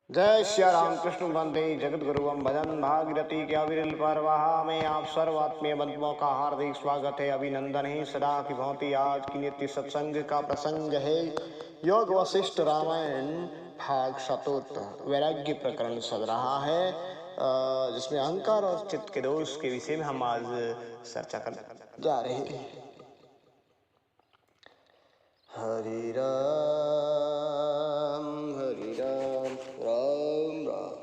जय श्री राम कृष्ण वंदे जगत गुरुवम भजन भागीरथी के अविरल परवाह में आप सर्वात्मीय बंधुओं का हार्दिक स्वागत है, अभिनंदन है। सदा की भांति आज की नित्य सत्संग का प्रसंग है योग वशिष्ठ रामायण भाग शतोत्तर वैराग्य प्रकरण चल रहा है, जिसमें अहंकार और चित्त के दोष के विषय में हम आज चर्चा कर जा रहे हैं। हरि राम राम राम।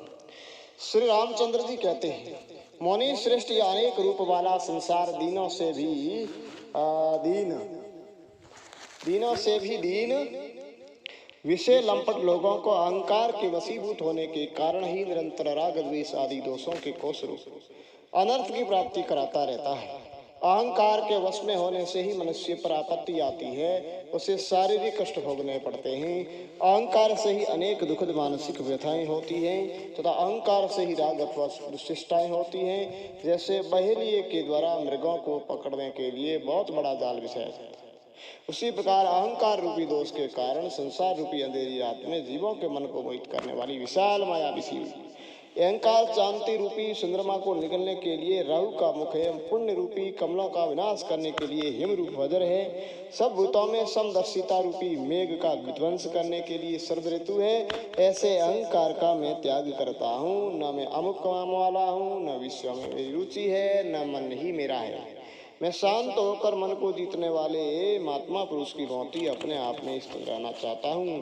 श्री रामचंद्र जी कहते हैं, मौनी श्रेष्ठ या अनेक रूप वाला संसार दीनों से भी दीन विषय लंपट लोगों को अहंकार के वशीभूत होने के कारण ही निरंतर राग द्वेष आदि दोषों के कोष रूप अनर्थ की प्राप्ति कराता रहता है। अहंकार के वश में होने से ही मनुष्य पर आपत्ति आती है, उसे शारीरिक कष्ट भोगने पड़ते हैं। अहंकार से ही अनेक दुखद मानसिक व्यथाएं होती हैं तथा अहंकार से ही राग अथवा दुष्टिष्टाएं होती हैं। जैसे बहेलिए के द्वारा मृगों को पकड़ने के लिए बहुत बड़ा जाल बिछाया जाता है, उसी प्रकार अहंकार रूपी दोष के कारण संसार रूपी अंधेरी रात में जीवों के मन को मोहित करने वाली विशाल माया बिछी हुई। अहंकार शांति रूपी चंद्रमा को निगलने के लिए राहु का मुख है, पुण्य रूपी कमलों का विनाश करने के लिए हिम रूप वज्र है, सब भूतों में समदर्शिता रूपी मेघ का विध्वंस करने के लिए शरद ऋतु है। ऐसे अहंकार का मैं त्याग करता हूँ। न मैं अमुक काम वाला हूँ, न विश्व में मेरी रुचि है, न मन ही मेरा है। मैं शांत होकर मन को जीतने वाले महात्मा पुरुष की भांति अपने आप में स्थिर रहना चाहता हूँ।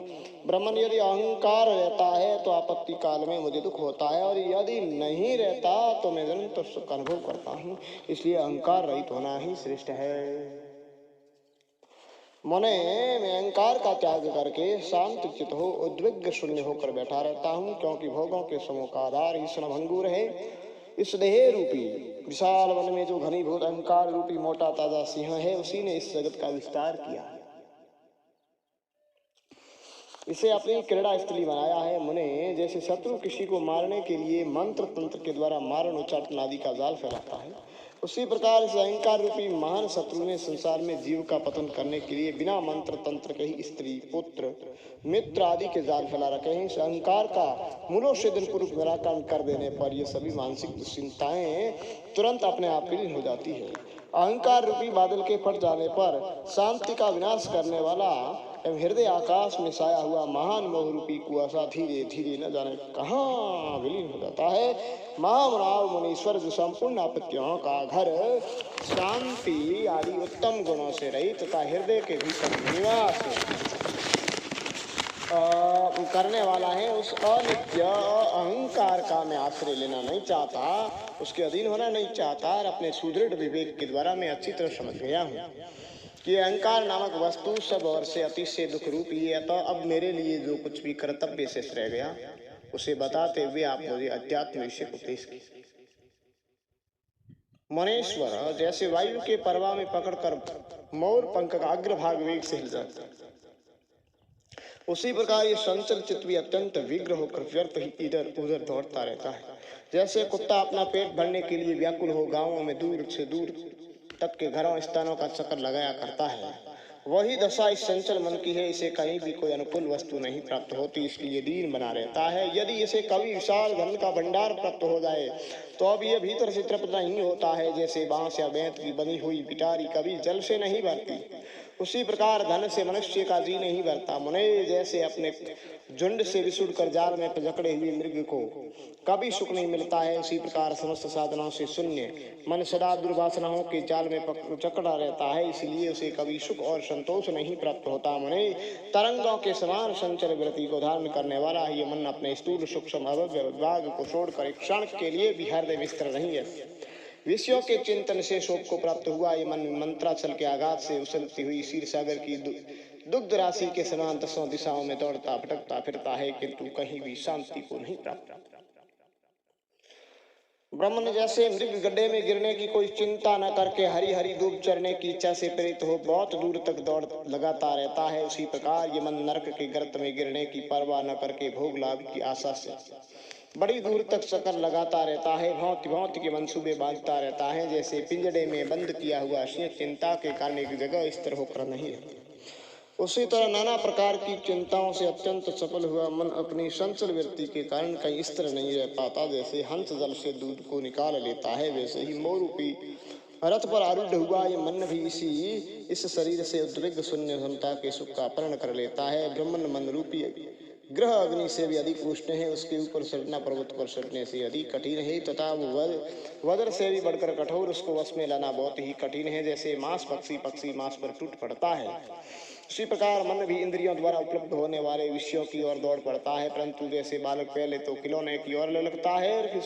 ब्रह्मन यदि अहंकार रहता है तो आपत्ति काल में मुझे दुख होता है, और यदि नहीं रहता तो मैं निरंतर सुख अनुभव करता हूँ। इसलिए अहंकार रहित होना ही श्रेष्ठ है। मने मैं अहंकार का त्याग करके शांत चित हो उद्विग्न शून्य होकर बैठा रहता हूँ, क्योंकि भोगों के समूह का आधार ही क्षणभंगुर है। इस देह रूपी विशाल वन में जो घनीभूत अहंकार रूपी मोटा ताजा सिंह है, उसी ने इस जगत का विस्तार किया, इसे अपनी क्रीड़ा स्थली बनाया है। मुने जैसे शत्रु किसी को मारने के लिए मंत्र तंत्र के द्वारा मारण उच्चाटन आदि का जाल फैलाता है, उसी प्रकार इस अहंकार रूपी महान शत्रु ने संसार में जीव का पतन करने के लिए बिना मंत्र तंत्र के ही स्त्री पुत्र मित्र आदि के जाल फैला रखे हैं। इस अहंकार का मूलों से दिन पूर्व निराकरण कर देने पर ये सभी मानसिक दुश्चिंताएं तुरंत अपने आप विलीन हो जाती है। अहंकार रूपी बादल के फट जाने पर शांति का विनाश करने वाला एवं हृदय आकाश में छाया हुआ महान मोह रूपी कुआसा धीरे धीरे न जाने कहाँ विलीन हो जाता है। महामनाव मुनीश्वर जो संपूर्ण आपत्तियों का घर शांति आदि उत्तम गुणों से रहित तथा हृदय के भीतर निवास करने वाला है, उस अनित्य अहंकार का मैं आश्रय लेना नहीं चाहता, उसके अधीन होना नहीं चाहता, और अपने सुदृढ़ विवेक के द्वारा मैं अच्छी तरह समझ गया हूँ कि अहंकार नामक वस्तु सब और से अतिशय दुख रूपी है। तो अब मेरे लिए जो कुछ भी कर्तव्य शेष रह गया उसे बताते हुए आप मुझे अध्यात्म विषय उपदेश कीजिए। मनेश्वर जैसे वायु के परवा में पकड़कर मोर पंख का अग्रभाग वेग से हिल जाता है, उसी प्रकार ये संचल चित्त भी अत्यंत विग्रह होकर व्यर्थ ही इधर उधर दौड़ता रहता है। जैसे कुत्ता अपना पेट भरने के लिए व्याकुल हो गांवों में दूर से दूर तक के घरों स्थानों का चक्कर लगाया करता है, वही दशा इस संचल मन की है। इसे कहीं भी कोई अनुकूल वस्तु नहीं प्राप्त होती, इसलिए दीन बना रहता है। यदि इसे कभी विशाल धन का भंडार प्राप्त हो जाए तो अब यह भीतर से तृप्त नहीं होता है। जैसे बांस या बेंत की बनी हुई पिटारी कभी जल से नहीं भरती, उसी प्रकार धन से मनुष्य का जी नहीं भरता। मुने जैसे अपने झुंड से विसुड़ कर जाल में जकड़े हुए मृग को कभी सुख नहीं मिलता है, उसी प्रकार समस्त साधनों से शून्य मन सदा दुर्वासनाओं के जाल में जकड़ा रहता है, इसलिए उसे कभी सुख और संतोष नहीं प्राप्त होता। मुने तरंगों के समान संचल वृत्ति को धारण करने वाला ये मन अपने स्थूल सूक्ष्म अभव्य विभाग को छोड़कर एक क्षण के लिए भी हृदय में स्थिर नहीं है। विषयों के चिंतन से शोक को प्राप्त हुआ ये मन मंत्राचल के आघात से उछलती हुई क्षीर सागर की दुग्ध राशि के समान दसों दिशाओं में दौड़ता भटकता फिरता है, किंतु कहीं भी शांति को नहीं प्राप्त। ब्रह्मन जैसे मृग गड्ढे में गिरने की कोई चिंता न करके हरी हरी धूप चरने की इच्छा से प्रेरित हो बहुत दूर तक दौड़ लगाता रहता है, उसी प्रकार ये मन नरक के गर्त में गिरने की परवाह न करके भोग लाभ की आशा से बड़ी दूर तक चक्कर लगाता रहता है, भांति भांति के मंसूबे बांधता रहता है। जैसे पिंजड़े में बंद किया हुआ सिंह चिंता के कारण एक जगह स्थिर होकर नहीं रहता, उसी तरह नाना प्रकार की चिंताओं से अत्यंत सफल हुआ मन अपनी चंचल वृत्ति के कारण कहीं स्थिर नहीं रह पाता। जैसे हंस जल से दूध को निकाल लेता है, वैसे ही मोह रूपी रथ पर आरूढ़ हुआ ये मन भी इस शरीर से उद्विग्न शून्य क्षमता के सुख का अपहरण कर लेता है। ब्रह्मन मन रूपी ग्रह अग्नि से भी अधिक उष्ण है, उसके ऊपर चढ़ना पर्वत पर चढ़ने से अधिक कठिन है, तथा वज्र से भी बढ़कर कठोर, उसको वश में लाना बहुत ही कठिन है। जैसे मांस पक्षी मांस पर टूट पड़ता है, उसी प्रकार मन भी इंद्रियों द्वारा उपलब्ध होने वाले विषयों की ओर दौड़ पड़ता है। परंतु जैसे बालक पहले तो खिलौने की ओर ललकता है और फिर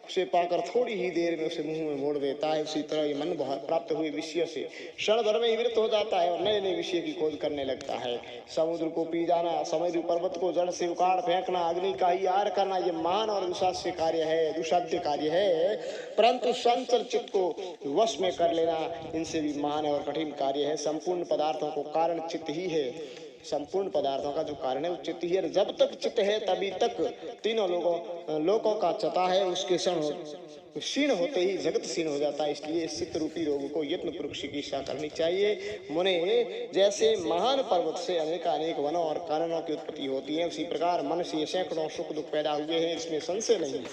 उसे पाकर थोड़ी ही देर में उसे मुंह में मोड़ देता है, उसी तरह ये मन प्राप्त हुए विषय से क्षण भर में विरक्त हो जाता है और नए नए विषय की खोज करने लगता है। समुद्र को पी जाना, समुद्र पर्वत को जड़ से उखाड़ फेंकना, अग्नि का ही आहार करना, ये महान और दुस्साध्य कार्य है। परंतु संचल चित्त को वश में कर लेना इनसे भी महान और कठिन कार्य है। संपूर्ण पदार्थों को कारण चित्त ही है, संपूर्ण पदार्थों का जो कारण है वो चित्त ही है। जब तक चित्त है तभी तक तीनों लोगों का चता है, उसके क्षीण होते ही जगत क्षीण हो जाता है। इसलिए इस चित्त रूपी रोग को यत्न पूर्वक चिकित्सा करनी चाहिए। मुने, जैसे महान पर्वत से अनेक वनों और कारणों की उत्पत्ति होती है, उसी प्रकार मन से सैकड़ों सुख दुख पैदा हुए हैं, इसमें संशय नहीं।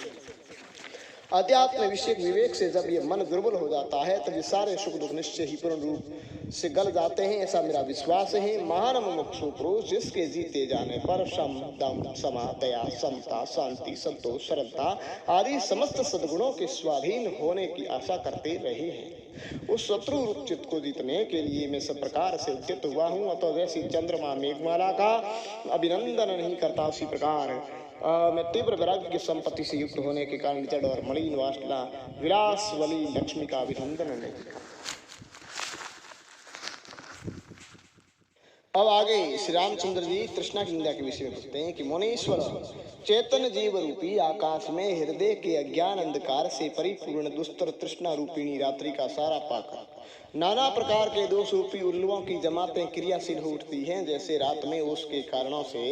अध्यात्म विषय विवेक से जब ये मन दुर्बल हो जाता है तब ये सारे सुख दुख निश्चय ही पूर्ण रूप से गल जाते हैं, ऐसा मेरा विश्वास है। महान मुमुक्षु पुरुष जिसके जीते जाने पर सम दम समा दया समता शांति संतोष श्रद्धा आदि समस्त सद्गुणों के स्वाधीन होने की आशा करते रहे हैं, उस शत्रु रूप चित्त को जीतने के लिए मैं सब प्रकार से उद्यत हुआ हूँ। अतः जैसी चंद्रमा मेघमाला का अभिनंदन नहीं करता, उसी प्रकार मैं तीव्र वैराग्य की संपत्ति से युक्त होने के कारण जड़ और मलिन वासना विलास वाली लक्ष्मी का अभिनंदन नहीं। अब आगे श्री रामचंद्र जी तृष्णा की निंदा के विषय में पूछते हैं कि मुनीश्वर, चेतन जीव रूपी आकाश में हृदय के अज्ञान अंधकार से परिपूर्ण दुस्तर तृष्णा रूपिणी रात्रि का सारा पाकर नाना प्रकार के दोष रूपी उल्लुओं की जमातें क्रियाशील हो उठती हैं। जैसे रात में उसके कारणों से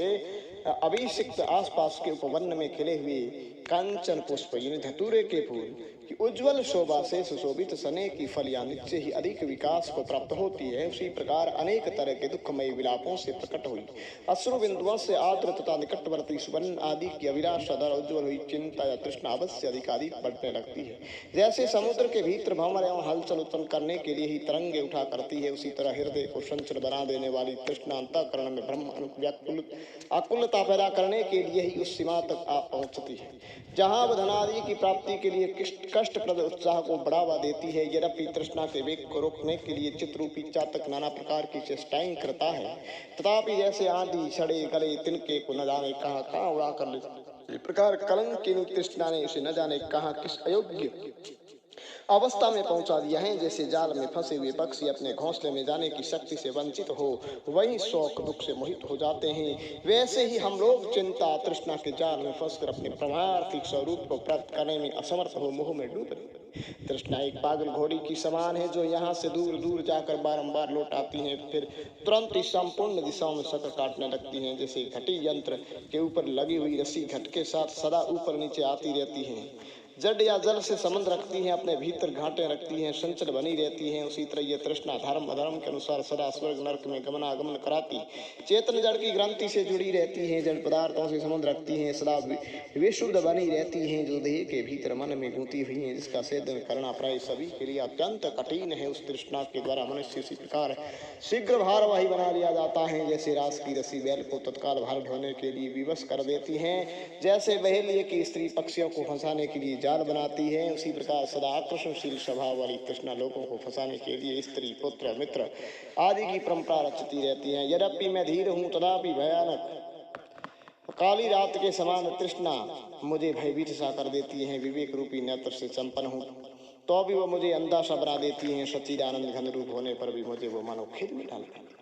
अभिषिक्त आसपास के उपवन में खिले हुए कांचन पुष्प यानी धतूरे के फूल की उज्जवल शोभा से सुशोभित सने की फलियां निश्चय ही अधिक विकास को प्राप्त होती है, उसी प्रकार अनेक तरह के दुखमयी विलापों से प्रकट हुई अश्रु बिंदुओं से आर्द्र तथा निकटवर्ती सुवर्ण आदि की अविनाश आधार उज्ज्वल हुई चिंता या तृष्णा अवश्य अधिक बढ़ने लगती है। जैसे समुद्र के भीतर भंवर एवं हलचल उत्पन्न करने के लिए ही तरंगे उठा करती है, उसी तरह हृदय को संचल बना देने वाली तृष्णा अंतःकरण में ब्रह्म आकुलता पैदा करने के लिए ही उस सीमा तक आ पहुंचती है जहां वह धनादि की प्राप्ति के लिए कष्टप्रद उत्साह को बढ़ावा देती है। यद्यपि तृष्णा के वेग को रोकने के लिए चित्ररूपी चातक नाना प्रकार की चेष्टाएं करता है, तथापि जैसे आंधी सड़े गले तिनके को न जाने कहाँ उड़ा कर ले, इस प्रकार कलंक की तृष्णा ने उसे न जाने कहाँ किस अयोग्य अवस्था में पहुंचा दिया है। जैसे जाल में फंसे हुए पक्षी अपने घोंसले में जाने की शक्ति से वंचित हो वही शौक दुख से मोहित हो जाते हैं, वैसे ही हम लोग चिंता तृष्णा के जाल में फंसकर अपने परमार्थिक स्वरूप को प्राप्त करने में असमर्थ हो मोह में डूब रहे। तृष्णा एक पागल घोड़ी की समान है जो यहाँ से दूर दूर जाकर बारंबार लौट आती है, फिर तुरंत ही संपूर्ण दिशाओं में चक्कर काटने लगती हैं। जैसे घटी यंत्र के ऊपर लगी हुई रस्सी घट के साथ सदा ऊपर नीचे आती रहती है, जड़ या जल से संबंध रखती हैं, अपने भीतर घाटे रखती हैं, संचल बनी रहती हैं, उसी तरह ये तृष्णा धर्म अधर्म के अनुसार सदा स्वर्ग नरक में गमनागमन कराती चेतन जड़ की ग्रंथि से जुड़ी रहती हैं, जड़ पदार्थों से संबंध रखती हैं, सदा विशुद्ध बनी रहती हैं, जो देह के भीतर मन में घूमती हुई हैं, जिसका सेदन करना प्राय सभी के लिए अत्यंत कठिन है। उस तृष्णा के द्वारा मनुष्य इसी प्रकार शीघ्र भारवाही बना लिया जाता है, जैसे रास की रस्सी बैल को तत्काल भार ढोने के लिए विवश कर देती है, जैसे बहेलिए की स्त्री पक्षियों को फंसाने के लिए जाल बनाती है, उसी प्रकार सदा आकर्षणशील स्वभाव वाली तृष्णा लोगों को फंसाने के लिए स्त्री पुत्र मित्र आदि की परंपरा रचती रहती है। यद्यपि मैं धीर हूँ तथापि भयानक काली रात के समान तृष्णा मुझे भयभीत सा कर देती है। विवेक रूपी नेत्र से संपन्न हूँ तो भी वो मुझे अंधा सा बना देती है, सच्चिदानंद घन रूप होने पर भी मुझे वो मानो खेद में डाल देती है।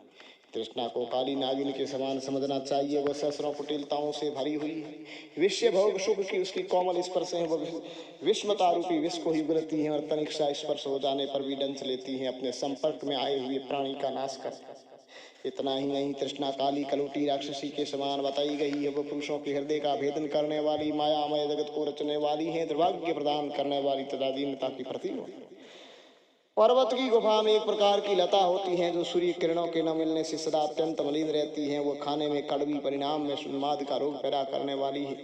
तृष्णा को काली नागिन के समान समझना चाहिए, वह सहस्रों कुटिलताओं से भरी हुई है। विषय भोग सुख की उसकी कोमल स्पर्श है, वह विस्मता रूपी विष को ही उगलती है और तनिक सा स्पर्श हो जाने पर भी डंच लेती है, अपने संपर्क में आए हुए प्राणी का नाश करती है। इतना ही नहीं, तृष्णा काली कलुटी राक्षसी के समान बताई गई है, वह पुरुषों के हृदय का भेदन करने वाली मायामय जगत को रचने वाली है, दुर्भाग्य प्रदान करने वाली तथा दीनता की प्रतीक पर्वत की गुफा में एक प्रकार की लता होती है जो सूर्य किरणों के न मिलने से सदा अत्यंत मलिन रहती है। वो खाने में कड़वी, परिणाम में उन्माद का रोग पैदा करने वाली है।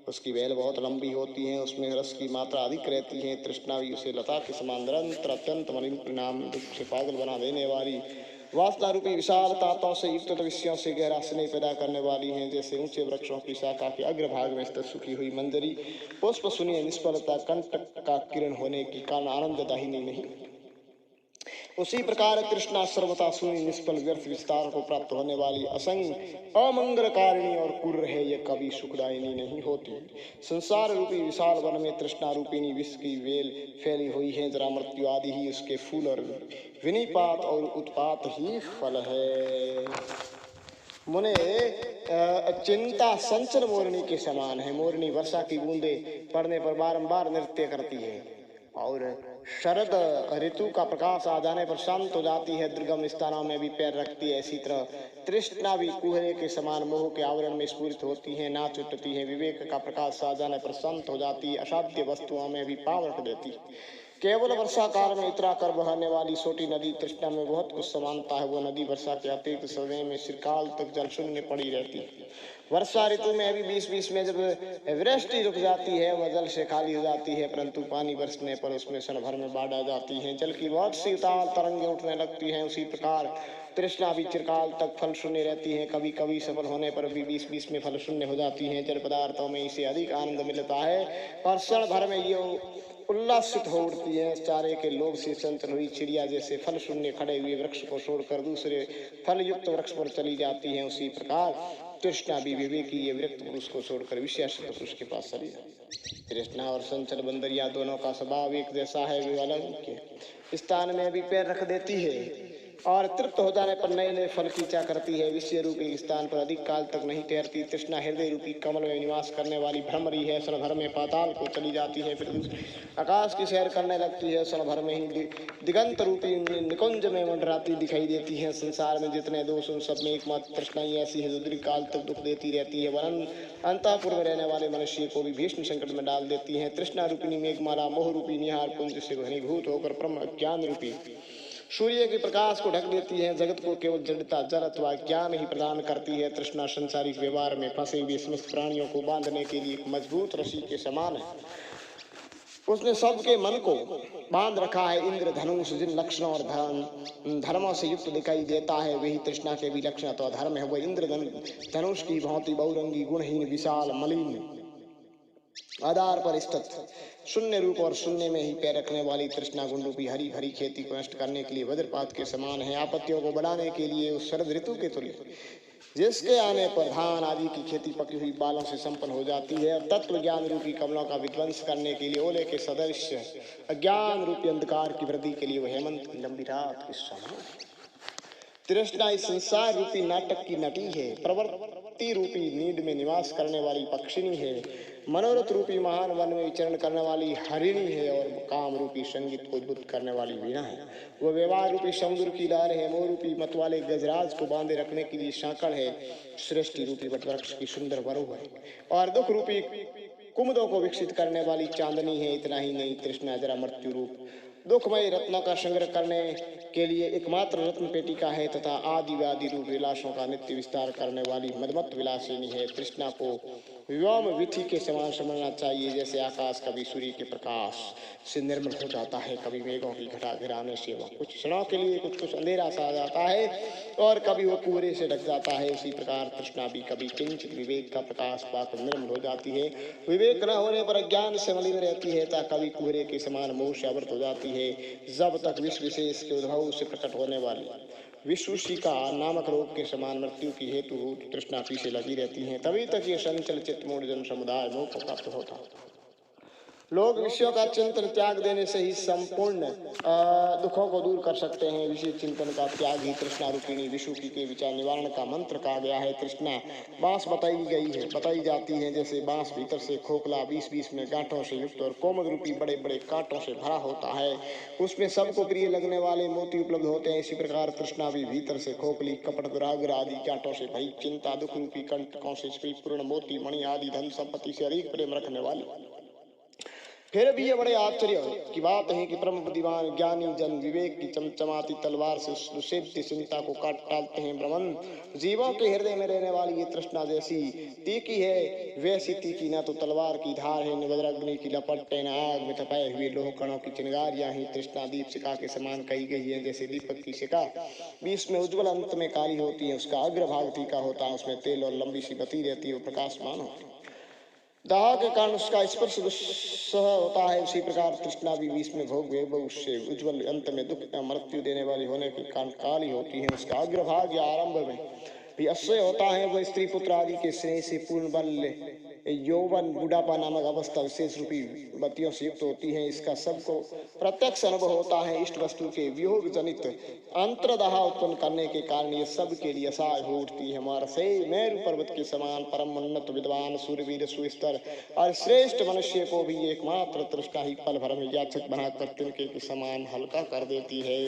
उसकी बेल बहुत लंबी होती है, उसमें रस की मात्रा अधिक रहती है। तृष्णा भी उसे लता के समान निरंतर अत्यंत मलिन, परिणाम दुख से पागल बना देने वाली, वासना रूपी विशाल तांतों से युक्त विषयों से गहरा स्नेह पैदा करने वाली हैं। जैसे ऊंचे वृक्षों की शाखा के अग्रभाग में स्थित सूखी हुई मंजरी, पुष्प सुनिए निष्फलता कंटक का किरण होने के कारण आनंददायिनी नहीं, उसी प्रकार तृष्णा सर्वथा शून्य, निष्फल, व्यर्थ, विस्तार को प्राप्त होने वाली, असंग, अमंगलकारिणी और क्रूर है। यह कभी सुखदायिनी नहीं होती। संसार रूपी विशाल वन में तृष्णा रूपिणी विष की वेल फैली हुई है। जरा मृत्यु आदि ही उसके फूल और विनिपात और उत्पात ही फल है। मुने चिंता संचल मोरनी के समान है। मोरनी वर्षा की बूंदे पड़ने पर बारंबार नृत्य करती है और शरद ऋतु का प्रकाश आ जाने पर शांत हो जाती है, दुर्गम स्थानों में भी पैर रखती है। इसी तरह तृष्णा भी कुहरे के समान मोह के आवरण में स्फुरित होती है, नाच उठती है। विवेक का प्रकाश आ जाने पर शांत हो जाती है, असाध्य वस्तुओं में भी पांव रख देती है। केवल वर्षा काल में इतरा कर बहने वाली छोटी नदी तृष्णा में बहुत कुछ समानता है। वो नदी वर्षा के अतिरिक्त समय में चिरकाल तक जल शून्य पड़ी रहती है। वर्षा ऋतु में भी बीच में जब वृष्टि रुक जाती है वह जल से खाली हो जाती है, परंतु पानी बरसने पर उसमें क्षण भर में बाढ़ आ जाती है। जल की बहुत सी उतावल तरंगें उठने लगती हैं। उसी प्रकार तृष्णा भी चिरकाल तक फल शून्य रहती है। कभी कभी सफल होने पर भी बीच में फल शून्य हो जाती है। जल पदार्थों में इसे अधिक आनंद मिलता है और क्षण भर में ये उल्लासित हो उठती है। चारे के लोभ से चंचल हुई चिड़िया जैसे फल शून्य खड़े हुए वृक्ष को छोड़कर दूसरे फल युक्त वृक्ष पर चली जाती है, उसी प्रकार तृष्णा भी विवेकी ये विरक्त पुरुष को छोड़कर विशेष पुरुष के पास चली जाती है। तृष्णा और संचल बंदरिया दोनों का स्वभाव एक जैसा है। वे अलग स्थान में भी पैर रख देती है और तृप्त हो जाने पर नए नए फल की इच्छा करती है। विषय रूपी स्थान पर अधिक काल तक नहीं ठहरती। तृष्णा हृदय रूपी कमल में निवास करने वाली भ्रमरी है। क्षण भर में पाताल को चली जाती है, फिर आकाश की सैर करने लगती है। क्षण भर में ही दिगंत रूपी निकुंज में मंडराती दिखाई देती है। संसार में जितने दोष उन सब में एकमात्र तृष्णा ही ऐसी है जो दीर्घ काल तक दुख देती रहती है। वरन अंतःपुर में रहने वाले मनुष्य को भी भीषण संकट में डाल देती है। तृष्णा रूपिणी मेघमाला मोह रूपी निहार पुंज से घनीभूत होकर ब्रह्म ज्ञान रूपी सूर्य के प्रकाश को ढक देती है। जगत को केवल जड़ता, जड़ अथवा ज्ञान ही प्रदान करती है। तृष्णा संसारिक व्यवहार में फंसे हुए समस्त प्राणियों को बांधने के लिए एक मजबूत रस्सी के समान है। उसने सबके मन को बांध रखा है। इंद्र धनुष जिन लक्षणों और धर्मों से युक्त दिखाई देता है वही तृष्णा के भी लक्षण अथवा धर्म है। वह इंद्र धनुष की भांति बहुरंगी, गुणहीन, विशाल, मलिन आधार पर स्थित, शून्य रूप और शून्य में ही पैर रखने वाली तृष्णा गुण रूपी हरी भरी खेती को नष्ट करने के लिए वज्रपात के समान है। आपत्तियों को बढ़ाने के लिए उस शरद ऋतु के तुल्य, जिसके आने पर धान आदि की खेती पकी हुई बालों से संपन्न हो जाती है। और तत्व ज्ञान रूपी कमलों का विध्वंस करने के लिए ओले के सदृश अज्ञान रूपी अंधकार की वृद्धि के लिए वह हेमंत की लंबी रात के समान है। तृष्णा इस संसार रूपी नाटक की नटी है। प्रवृत्ति रूपी नीड में निवास करने वाली पक्षिणी है। मनोरथ रूपी महान वन में विचरण करने वाली हरिणी है और काम रूपी संगीत को उद्भुत करने वाली वीणा है। वह व्यवहार रूपी समुद्र की लहर है। मोह रूपी मत वाले गजराज को बांधे रखने के लिए सांकड़ है। सृष्टि रूपी वटवृक्ष की सुंदर वरु है और दुख रूपी कुमुदों को विकसित करने वाली चांदनी है। इतना ही नहीं, तृष्णा जरा मृत्यु रूप दुखमय रत्नों का संग्रह करने के लिए एकमात्र रत्न पेटिका है तथा आदि व्याधि रूप विलासों का नित्य विस्तार करने वाली मदमत विलासिनी है। तृष्णा को व्योम विधि के समान समझना चाहिए। जैसे आकाश कभी सूर्य के प्रकाश से निर्मल हो जाता है, कभी मेघों की घटा गिराने से वह कुछ क्षणों के लिए कुछ अंधेरा सा जाता है और कभी वह कोहरे से ढक जाता है, उसी प्रकार तृष्णा भी कभी किंचित विवेक का प्रकाश पाकर निर्मल हो जाती है। विवेक न होने पर अज्ञान से मलिन रहती है तथा कभी कोहरे के समान मोह से आवृत हो जाती है। जब तक विश्व विशेष के उद्भव से प्रकट होने वाली विश्वशिका नामक रोग के समान मृत्यु की हेतु तृष्णा पीछे लगी रहती है, तभी तक ये संचल चित्त मूढ़ जन समुदाय मोह को प्राप्त होता। लोग विषयों का चिंतन त्याग देने से ही संपूर्ण दुखों को दूर कर सकते हैं। विषय चिंतन का त्याग ही तृष्णा रूपिणी विषुकी के विचार निवारण का मंत्र कहा गया है। तृष्णा बांस बताई जाती है। जैसे बांस भीतर से खोखला, बीच में गांठों से युक्त और कोमल रूपी बड़े बड़े कांटों से भरा होता है, उसमें सबको प्रिय लगने वाले मोती उपलब्ध होते हैं। इसी प्रकार तृष्णा भी भीतर से खोखली, कपट, दुराग्र आदि कांटों से भरी, चिंता दुख रूपी कंटकों से पूर्ण मोती, मणि आदि धन संपत्ति से अधिक प्रेम रखने वाली फिर भी ये बड़े आश्चर्य की बात है कि परम बुद्धिमान ज्ञानी जन विवेक की चमचमाती तलवार से दुष्यंत चिंता को काट डालते हैं। ब्रह्मन जीवों के हृदय में रहने वाली ये तृष्णा जैसी तीखी है, वैसी तीखी न तो तलवार की धार है, न वज्राग्नि की लपट है, न आग में तपाए हुए लोह कणों की चिंगारियां ही तृष्णा दीप शिखा के समान कही गई है। जैसे दीपक की शिखा बीच में उज्ज्वल, अंत में काली होती है, उसका अग्रभाग तीखा होता है, उसमें तेल और लंबी सी बत्ती रहती है, वो प्रकाशमान होती है, दाह के कारण उसका स्पर्श दुस्सह होता है। उसी प्रकार तृष्णा भी बीच में भोग वैभव उससे उज्ज्वल, अंत में दुख या मृत्यु देने वाली होने के कारण काली होती है। उसका अग्रभाग या आरंभ में भी अश्वय होता है, वह स्त्री पुत्र आदि के स्नेह से पूर्ण बल, यौवन, बुढ़ापा नामक अवस्था विशेष रूपी बत्तियों से युक्त होती है। इसका सबको प्रत्यक्ष अनुभव होता है। इष्ट वस्तु के वियोग जनित अंतर्दाह उत्पन्न करने के कारण ये सब के लिए असहाय हो उठती है। हमारा से मेरु पर्वत के समान परम उन्नत विद्वान सूर्यवीर सुस्तर और श्रेष्ठ मनुष्य को भी एकमात्र तृष्णा ही पल भर में याचक बनाकर तिनके के समान हल्का कर देती है।